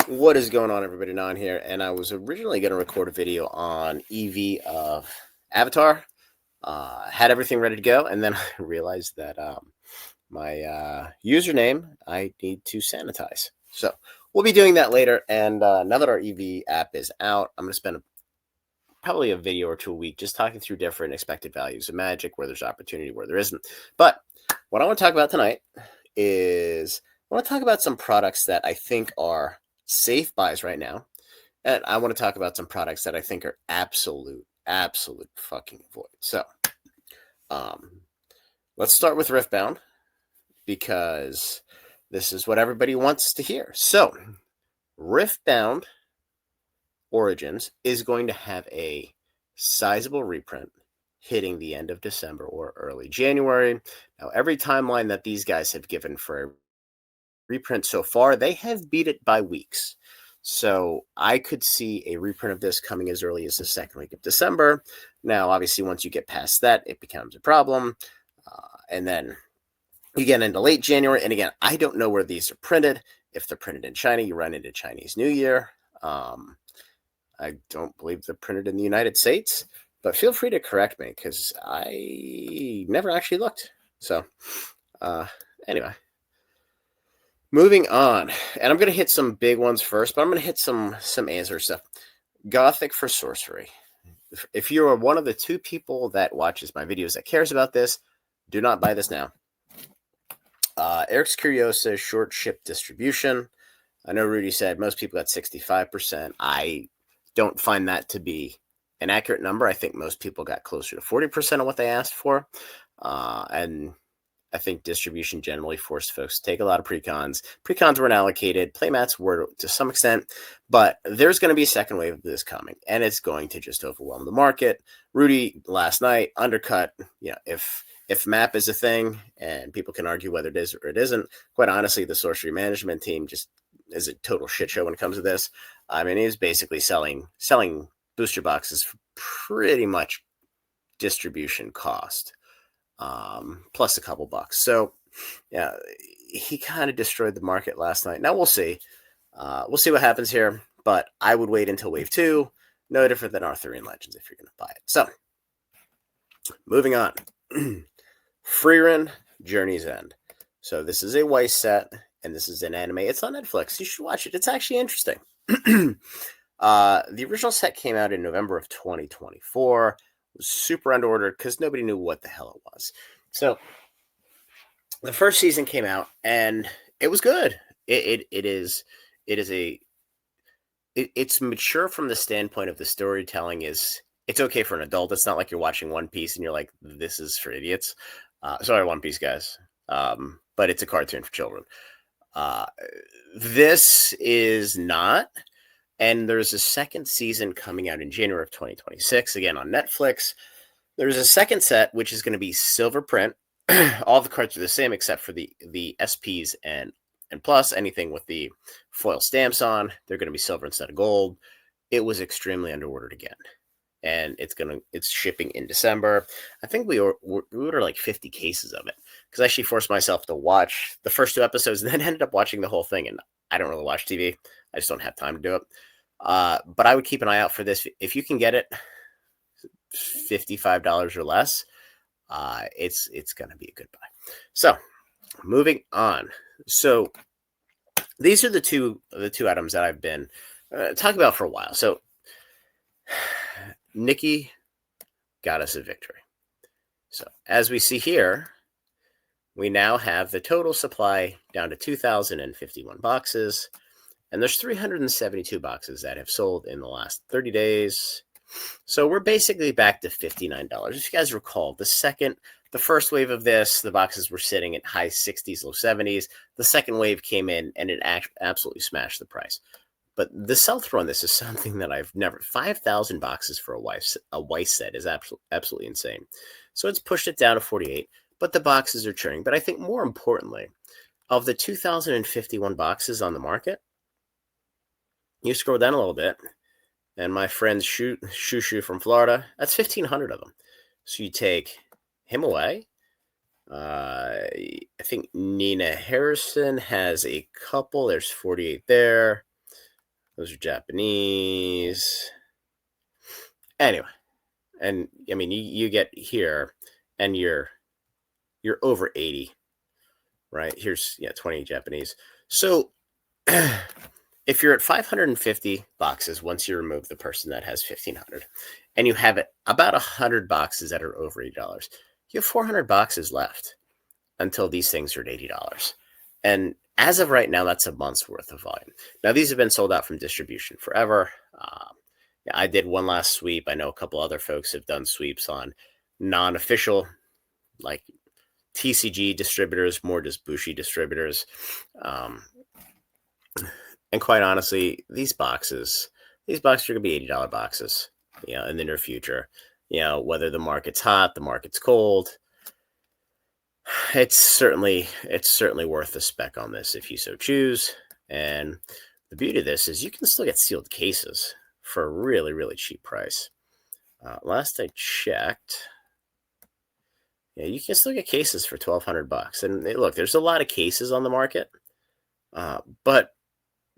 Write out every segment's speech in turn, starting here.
What is going on, everybody? Non here, and I was originally going to record a video on EV of Avatar. Had everything ready to go, and then I realized that my username I need to sanitize. So we'll be doing that later. And now that our EV app is out, I'm going to spend probably a video or two a week just talking through different expected values of Magic, where there's opportunity, where there isn't. But what I want to talk about tonight is I want to talk about some products that I think are safe buys right now. And I want to talk about some products that I think are absolute fucking void. So um, let's start with Riftbound because this is what everybody wants to hear. So Riftbound Origins is going to have a sizable reprint hitting the end of December or early January. Now, every timeline that these guys have given for a reprint so far, they have beat it by weeks. So I could see a reprint of this coming as early as the second week of December. Now, obviously, once you get past that, it becomes a problem. And then you get into late January. And again, I don't know where these are printed. If they're printed in China, you run into Chinese New Year. I don't believe they're printed in the United States, but feel free to correct me because I never actually looked. So anyway, moving on, and I'm going to hit some big ones first, but I'm going to hit some answer stuff. Gothic for Sorcery. If you are one of the two people that watches my videos that cares about this, do not buy this now. Eric's Curiosa short ship distribution. I know Rudy said most people got 65%. I don't find that to be an accurate number. I think most people got closer to 40% of what they asked for. And I think distribution generally forced folks to take a lot of precons. Precons weren't allocated. Playmats were to some extent, but there's going to be a second wave of this coming, and it's going to just overwhelm the market. Rudy last night undercut. If map is a thing, and people can argue whether it is or it isn't. Quite honestly, the sorcery management team just is a total shit show when it comes to this. I mean, he's basically selling booster boxes for pretty much distribution cost. Plus a couple bucks. So, yeah, he kind of destroyed the market last night. Now we'll see. We'll see what happens here, but I would wait until wave 2. No different than Arthurian Legends if you're going to buy it. So, moving on. frieren Journey's End. So this is a Weiss set, and this is an anime. It's on Netflix. You should watch it. It's actually interesting. The original set came out in November of 2024. It was super underordered because nobody knew what the hell it was. So the first season came out, and it was good. It's mature from the standpoint of the storytelling is it's okay for an adult. It's not like you're watching One Piece and you're like, this is for idiots. Sorry, One Piece guys. But it's a cartoon for children. This is not. And there's a second season coming out in January of 2026, again on Netflix. There's a second set, which is going to be silver print. All the cards are the same except for the SPs and plus anything with the foil stamps on. They're going to be silver instead of gold. It was extremely underordered again. And it's shipping in December. I think we ordered like 50 cases of it because I actually forced myself to watch the first 2 episodes and then ended up watching the whole thing. And I don't really watch TV. I just don't have time to do it. But I would keep an eye out for this. If you can get it $55 or less, it's going to be a good buy. So moving on. So these are the two items that I've been talking about for a while. So nikke got us a victory. So as we see here, we now have the total supply down to 2,051 boxes. And there's 372 boxes that have sold in the last 30 days. So we're basically back to $59. If you guys recall, the first wave of this, the boxes were sitting at high 60s, low 70s. The second wave came in and it absolutely smashed the price. But the sell-through on this is something that I've never... 5,000 boxes for a Weiss set is absolutely insane. So it's pushed it down to 48, but the boxes are churning. But I think more importantly, of the 2,051 boxes on the market, you scroll down a little bit, and my friend Shushu from Florida, that's 1,500 of them. So you take him away. I think Nina Harrison has a couple. There's 48 there. Those are Japanese. Anyway, and I mean, you get here, and you're over 80, right? Here's 20 Japanese. So if you're at 550 boxes, once you remove the person that has 1,500, and you have about 100 boxes that are over $80, you have 400 boxes left until these things are at $80. And as of right now, that's a month's worth of volume. Now, these have been sold out from distribution forever. I did one last sweep. I know a couple other folks have done sweeps on non-official, like TCG distributors, more just Bushi distributors. And quite honestly, these boxes are going to be $80 boxes, in the near future. Whether the market's hot, the market's cold, it's certainly worth a spec on this if you so choose. And the beauty of this is you can still get sealed cases for a really, really cheap price. Last I checked, you can still get cases for $1,200. And look, there's a lot of cases on the market, but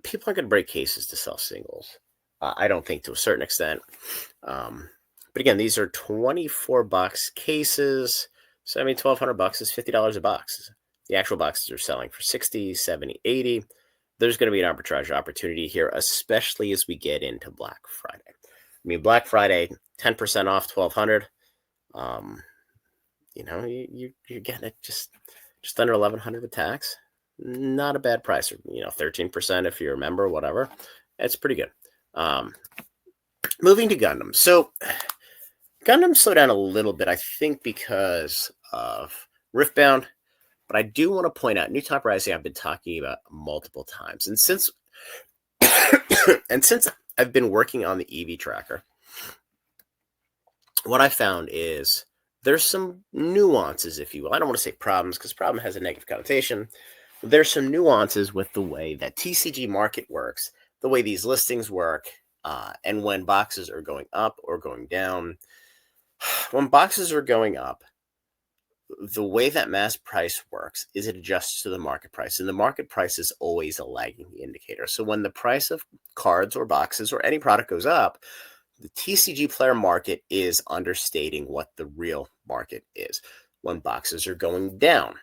people aren't going to break cases to sell singles. I don't think, to a certain extent. But again, these are 24-box cases. So, I mean, $1,200 is $50 a box. The actual boxes are selling for 60, 70, 80. There's going to be an arbitrage opportunity here, especially as we get into Black Friday. I mean, Black Friday, 10% off, $1,200. You're getting it just under $1,100 with tax. Not a bad price. 13% if you're a member, whatever. It's pretty good. Moving to Gundam. So Gundam slowed down a little bit, I think, because of Rifbound. But I do want to point out New Top Rising I've been talking about multiple times. And since I've been working on the EV tracker, what I found is there's some nuances, if you will. I don't want to say problems, because problem has a negative connotation. There's some nuances with the way that TCG market works, the way these listings work, and when boxes are going up or going down. When boxes are going up, the way that mass price works is it adjusts to the market price, and the market price is always a lagging indicator. So when the price of cards or boxes or any product goes up, the TCG player market is understating what the real market is. When boxes are going down,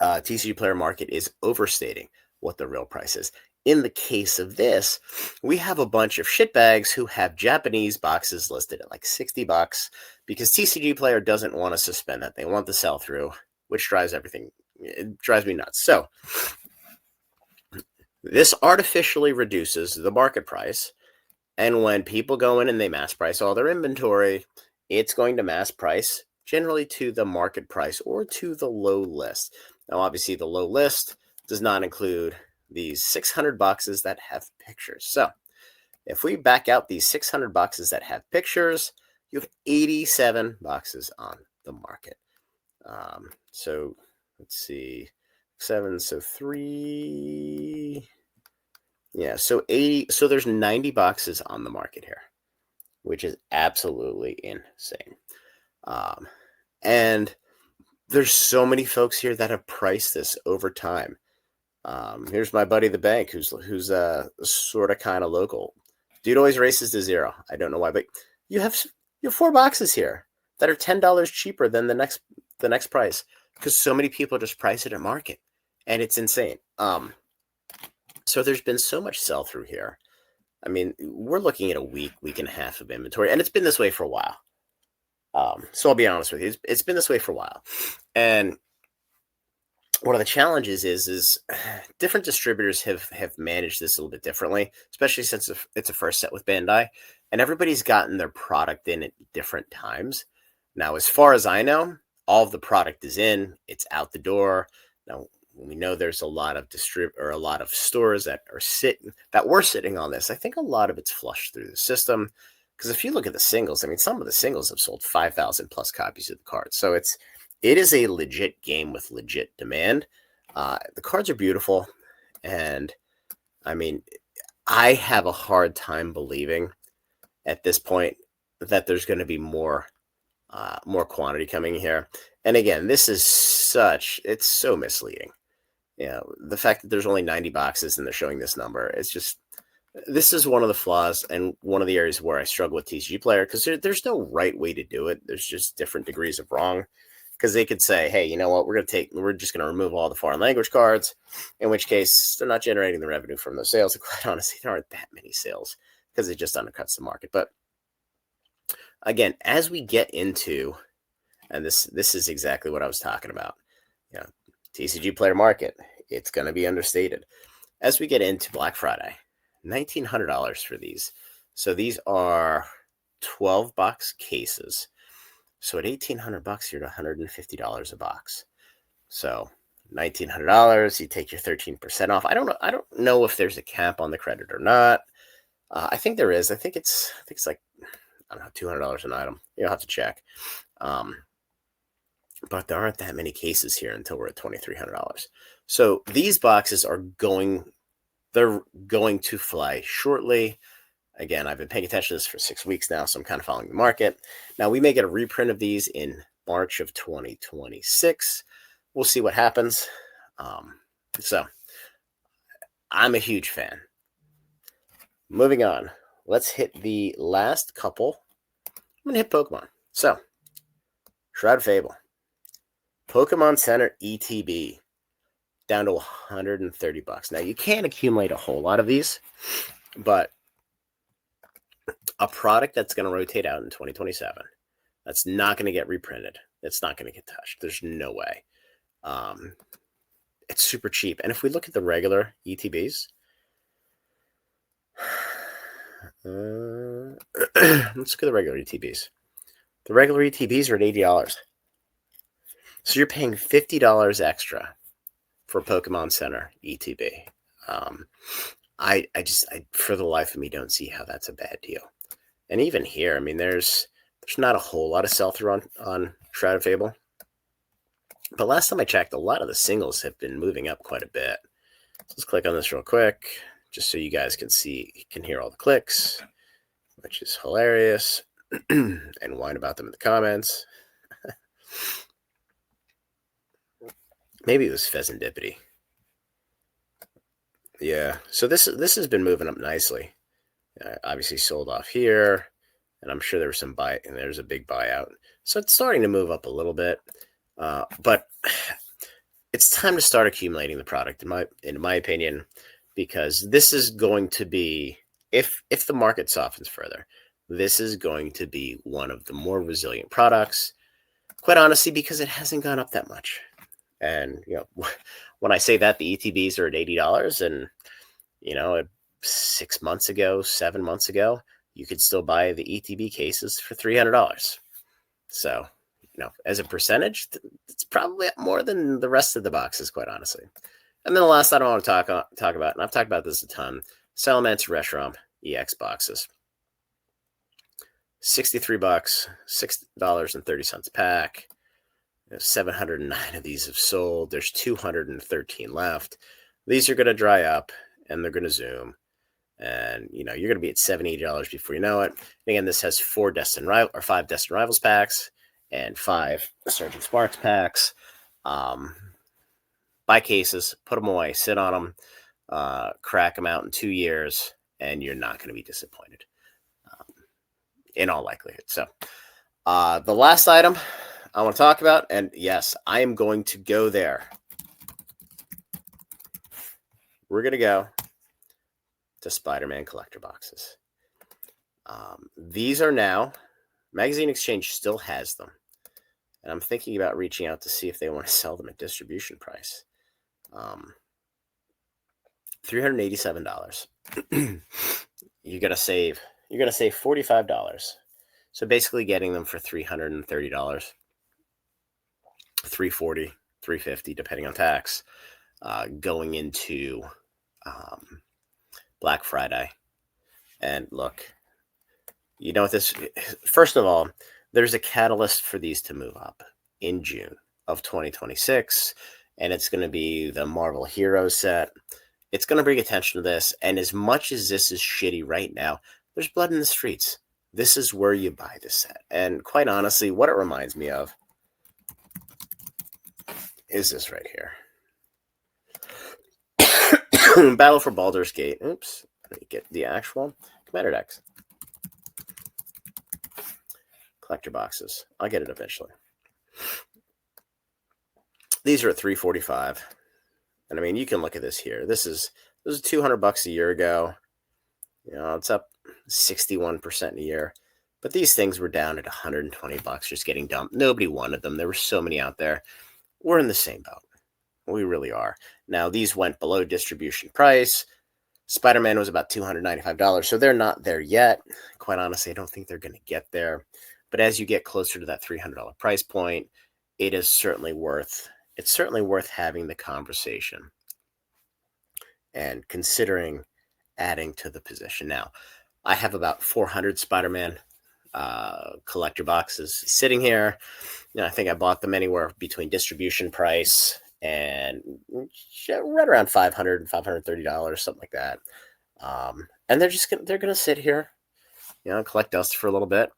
TCG player market is overstating what the real price is. In the case of this, we have a bunch of shitbags who have Japanese boxes listed at like $60 because TCG player doesn't want to suspend that. They want the sell through, which drives me nuts. So this artificially reduces the market price. And when people go in and they mass price all their inventory, it's going to mass price generally to the market price or to the low list. Now, obviously, the low list does not include these 600 boxes that have pictures. So if we back out these 600 boxes that have pictures, you have 87 boxes on the market. So let's see, 7, so 3. Yeah, so 80. So there's 90 boxes on the market here, which is absolutely insane. And there's so many folks here that have priced this over time. Here's my buddy the bank, who's sort of kind of local. Dude always races to zero. I don't know why, but you have 4 boxes here that are $10 cheaper than the next price because so many people just price it at market, and it's insane. So there's been so much sell through here. I mean, we're looking at a week and a half of inventory, and it's been this way for a while. So I'll be honest with you, it's been this way for a while, and one of the challenges is different distributors have managed this a little bit differently, especially since it's a first set with Bandai, and everybody's gotten their product in at different times. Now, as far as I know, all of the product is in, it's out the door. Now, we know there's a lot of a lot of stores that were sitting on this. I think a lot of it's flushed through the system, because if you look at the singles, I mean, some of the singles have sold 5,000 plus copies of the cards. So it is a legit game with legit demand. The cards are beautiful, and I mean, I have a hard time believing at this point that there's going to be more quantity coming here. And again, this is it's so misleading. The fact that there's only 90 boxes and they're showing this number, it's just, this is one of the flaws and one of the areas where I struggle with TCG Player, because there's no right way to do it. There's just different degrees of wrong. Because they could say, hey, you know what, we're just going to remove all the foreign language cards, in which case they're not generating the revenue from those sales. And quite honestly, there aren't that many sales because it just undercuts the market. But again, as we get into, and this is exactly what I was talking about, you know, TCG Player market, it's going to be understated. As we get into Black Friday, $1,900 for these. So these are 12-box cases. So at $1,800, you're at $150 a box. So $1,900, you take your 13% off. I don't know if there's a cap on the credit or not. I think there is. I think it's like, I don't know, $200 an item. You'll have to check. But there aren't that many cases here until we're at $2,300. So these boxes are they're going to fly shortly. Again, I've been paying attention to this for 6 weeks now, so I'm kind of following the market. Now, we may get a reprint of these in March of 2026. We'll see what happens. So, I'm a huge fan. Moving on. Let's hit the last couple. I'm going to hit Pokemon. So, Shroud Fable. Pokemon Center ETB. Down to $130. Now, you can't accumulate a whole lot of these, but a product that's going to rotate out in 2027, that's not going to get reprinted, it's not going to get touched. There's no way. It's super cheap. And if we look at the regular ETBs, let's look at the regular ETBs. The regular ETBs are at $80. So you're paying $50 extra for Pokemon Center ETB. I for the life of me don't see how that's a bad deal. And even here, I mean, there's not a whole lot of sell-through on Shroud of Fable. But last time I checked, a lot of the singles have been moving up quite a bit. So let's click on this real quick, just so you guys can hear all the clicks, which is hilarious, and whine about them in the comments. Maybe it was Pheasantipity. Yeah, so this has been moving up nicely. Obviously sold off here, and I'm sure there was there's a big buyout. So it's starting to move up a little bit, but it's time to start accumulating the product, in my opinion, because this is going to be, if the market softens further, this is going to be one of the more resilient products, quite honestly, because it hasn't gone up that much. And, you know, when I say that, the ETBs are at $80, and, you know, 6 months ago, 7 months ago, you could still buy the ETB cases for $300. So, you know, as a percentage, it's probably more than the rest of the boxes, quite honestly. And then the last item I want to talk about, and I've talked about this a ton, Salamence Reshiram EX boxes. $63, $6.30 a pack. 709 of these have sold. There's 213 left. These are going to dry up, and they're going to zoom. And, you know, you're going to be at $70, $80 before you know it. And again, this has 5 Destined Rivals packs and 5 Surging Sparks packs. Buy cases, put them away, sit on them, crack them out in 2 years, and you're not going to be disappointed, in all likelihood. So, the last item I want to talk about, and yes, I am going to go there. We're going to go to Spider-Man collector boxes. These are now, Magazine Exchange still has them, and I'm thinking about reaching out to see if they want to sell them at distribution price. $387. You're gonna save $45. So basically getting them for $330, $340, $350, depending on tax, going into Black Friday. And look, you know what this, first of all, there's a catalyst for these to move up in June of 2026, and it's going to be the Marvel Heroes set. It's going to bring attention to this, and as much as this is shitty right now, there's blood in the streets. This is where you buy this set. And quite honestly, what it reminds me of is this right here. Battle for Baldur's Gate. Oops. Let me get the actual commander decks. Collector boxes. I'll get it eventually. These are at $345. And I mean, you can look at this here. This is $200 a year ago. You know, it's up 61% in a year. But these things were down at $120 just getting dumped. Nobody wanted them. There were so many out there. We're in the same boat. We really are. Now, these went below distribution price. Spider-Man was about $295, so they're not there yet. Quite honestly, I don't think they're going to get there. But as you get closer to that $300 price point, it is certainly worth having the conversation and considering adding to the position. Now, I have about 400 Spider-Man collector boxes sitting here. You know, I think I bought them anywhere between distribution price and right around $500 and $530, something like that. And they're gonna sit here, you know, collect dust for a little bit.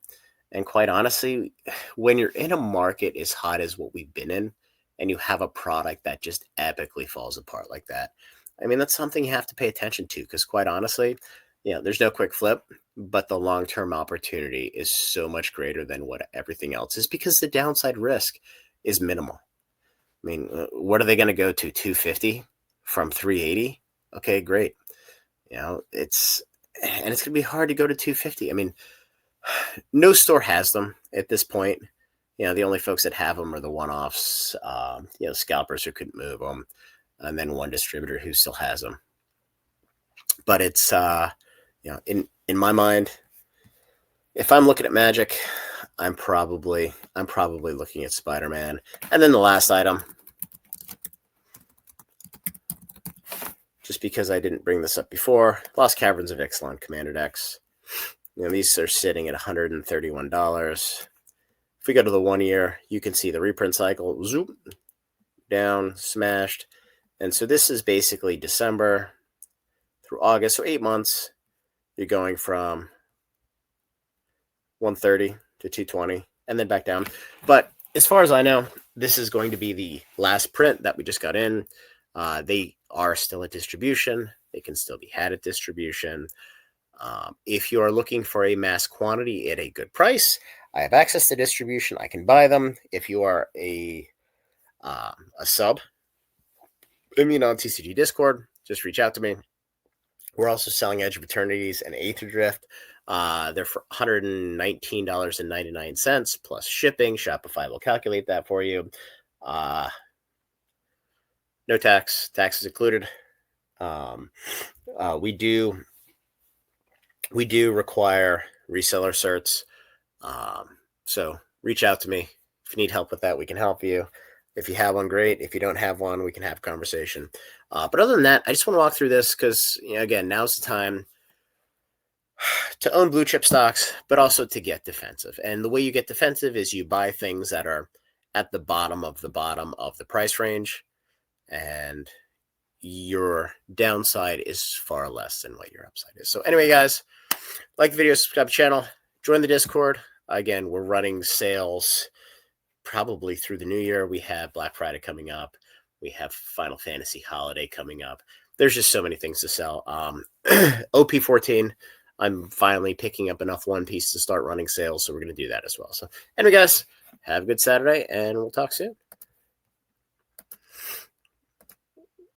And quite honestly, when you're in a market as hot as what we've been in, and you have a product that just epically falls apart like that, I mean, that's something you have to pay attention to, because quite honestly, you know, there's no quick flip, but the long-term opportunity is so much greater than what everything else is, because the downside risk is minimal. I mean, what are they going to go to? 250 from 380? Okay, great. You know, it's going to be hard to go to 250. I mean, no store has them at this point. You know, the only folks that have them are the one-offs, you know, scalpers who couldn't move them, and then one distributor who still has them. But it's, you know, in my mind, if I'm looking at Magic, I'm probably looking at Spider-Man. And then the last item, just because I didn't bring this up before, Lost Caverns of Ixalan Commander decks. You know, these are sitting at $131. If we go to the 1 year, you can see the reprint cycle, zoom, down, smashed. And so this is basically December through August, so 8 months. You're going from 130 to 220 and then back down. But as far as I know, this is going to be the last print that we just got in. They are still at distribution. They can still be had at distribution. If you are looking for a mass quantity at a good price, I have access to distribution. I can buy them. If you are a sub, I mean, on TCG Discord, just reach out to me. We're also selling Edge of Eternities and Aether Drift. They're for $119.99 plus shipping. Shopify will calculate that for you. No tax. Tax is included. We do require reseller certs. So reach out to me. If you need help with that, we can help you. If you have one, great. If you don't have one, we can have a conversation. But other than that, I just want to walk through this because, you know, again, now's the time to own blue chip stocks, but also to get defensive. And the way you get defensive is you buy things that are at the bottom of the price range, and your downside is far less than what your upside is. So anyway, guys, like the video, subscribe to the channel, join the Discord. Again, we're running sales probably through the new year. We have Black Friday coming up. We have Final Fantasy Holiday coming up. There's just so many things to sell. OP14, I'm finally picking up enough One Piece to start running sales, so we're going to do that as well. So anyway, guys, have a good Saturday, and we'll talk soon.